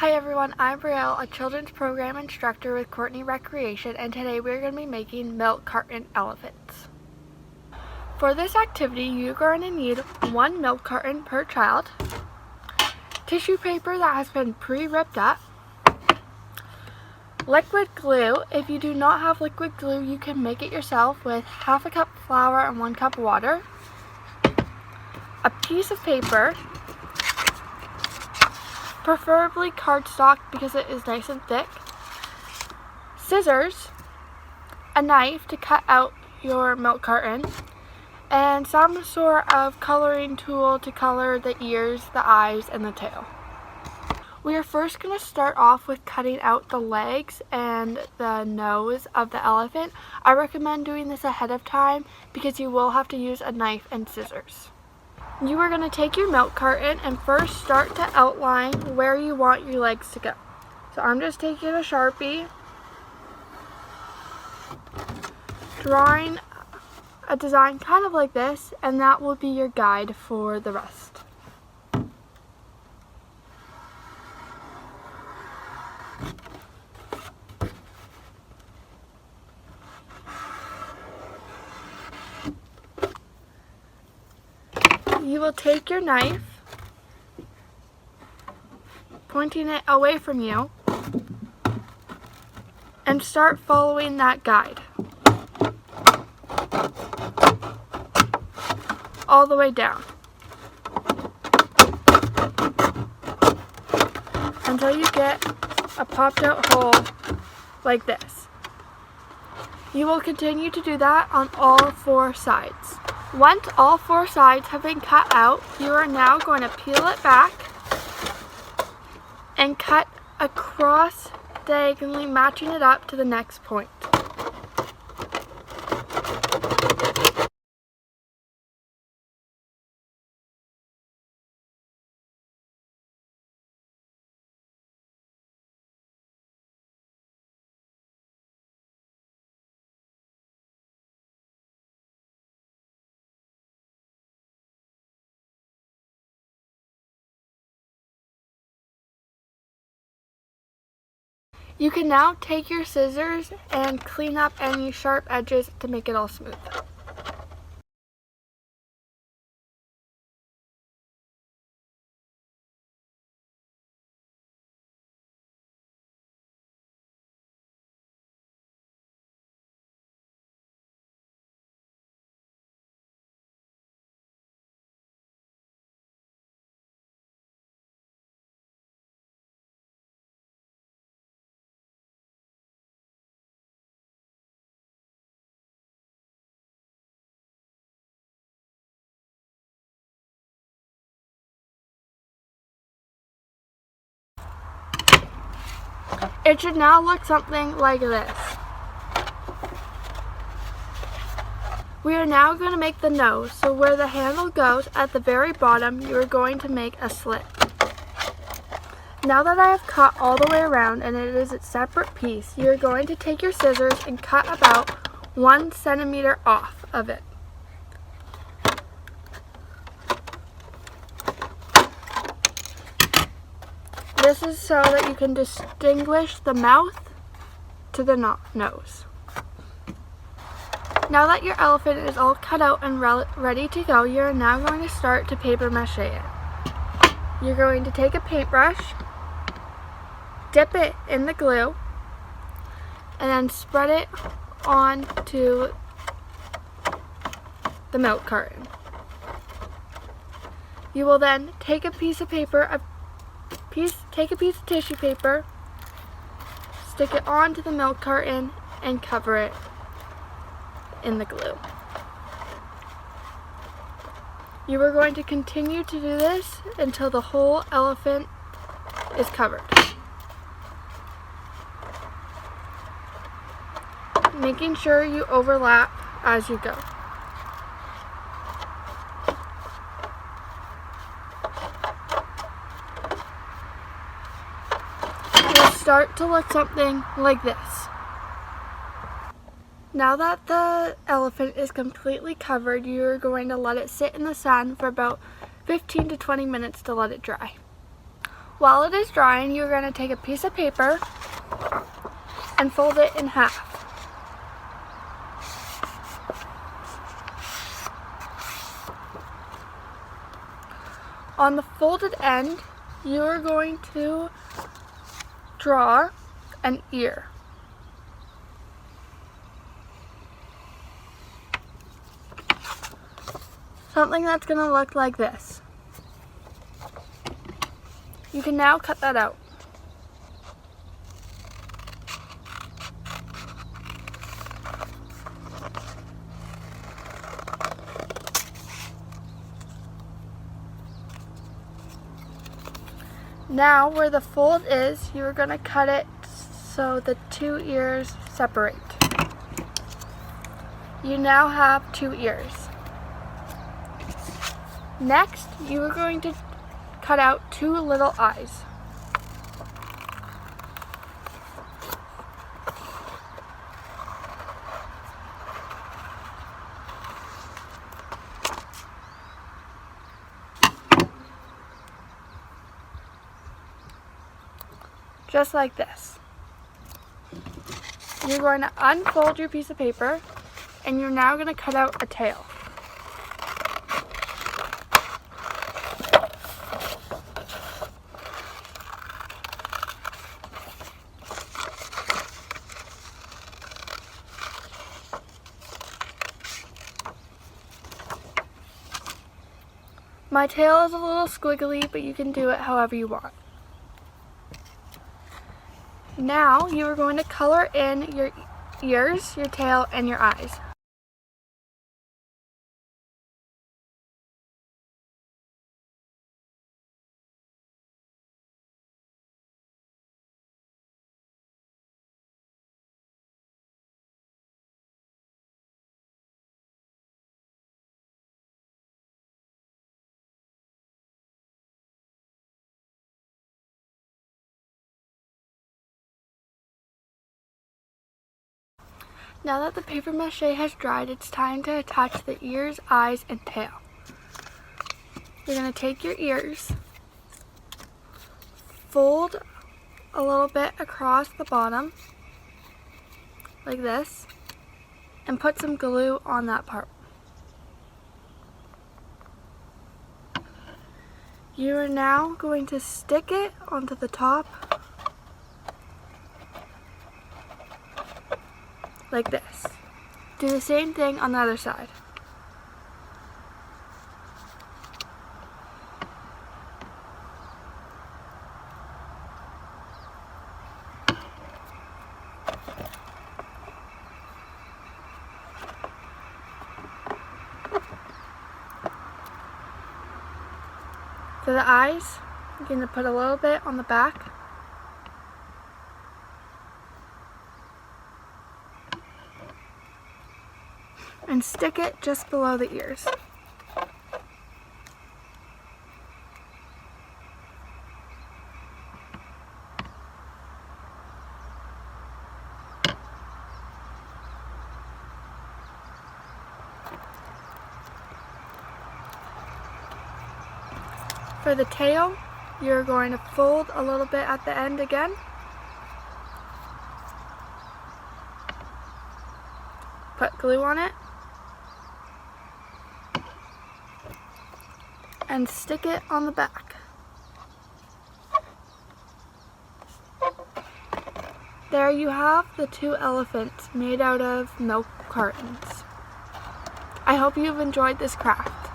Hi everyone, I'm Brielle, a children's program instructor with Courtenay Recreation, and today we're going to be making milk carton elephants. For this activity, you're going to need one milk carton per child, tissue paper that has been pre-ripped up, liquid glue. If you do not have liquid glue, you can make it yourself with half a cup flour and 1 cup water, a piece of paper, preferably cardstock because it is nice and thick, scissors, a knife to cut out your milk carton, and some sort of coloring tool to color the ears, the eyes, and the tail. We are first going to start off with cutting out the legs and the nose of the elephant. I recommend doing this ahead of time because you will have to use a knife and scissors. You are going to take your milk carton and first start to outline where you want your legs to go. So I'm just taking a Sharpie, drawing a design kind of like this, and that will be your guide for the rest. You will take your knife, pointing it away from you, and start following that guide all the way down until you get a popped out hole like this. You will continue to do that on all 4 sides. Once all 4 sides have been cut out, you are now going to peel it back and cut across diagonally, matching it up to the next point. You can now take your scissors and clean up any sharp edges to make it all smooth. It should now look something like this. We are now going to make the nose, so where the handle goes at the very bottom, you are going to make a slit. Now that I have cut all the way around and it is a separate piece, you are going to take your scissors and cut about 1 centimeter off of it. This is so that you can distinguish the mouth to the nose. Now that your elephant is all cut out and ready to go, you're now going to start to paper mache it. You're going to take a paintbrush, dip it in the glue, and then spread it onto the milk carton. You will then take a piece of paper, take a piece of tissue paper, stick it onto the milk carton, and cover it in the glue. You are going to continue to do this until the whole elephant is covered, making sure you overlap as you go. Start to look something like this. Now that the elephant is completely covered, you're going to let it sit in the sun for about 15 to 20 minutes to let it dry. While it is drying, you're going to take a piece of paper and fold it in half. On the folded end, you are going to draw an ear. Something that's going to look like this. You can now cut that out. Now where the fold is, you're going to cut it so the two ears separate. You now have two ears. Next, you are going to cut out two little eyes. Just like this. You're going to unfold your piece of paper and you're now going to cut out a tail. My tail is a little squiggly, but you can do it however you want. Now you are going to color in your ears, your tail, and your eyes. Now that the paper mache has dried, it's time to attach the ears, eyes, and tail. You're going to take your ears, fold a little bit across the bottom, like this, and put some glue on that part. You are now going to stick it onto the top, like this. Do the same thing on the other side. For the eyes, you're going to put a little bit on the back. And stick it just below the ears. For the tail, you're going to fold a little bit at the end again. Put glue on it. And stick it on the back. There you have the two elephants made out of milk cartons. I hope you've enjoyed this craft.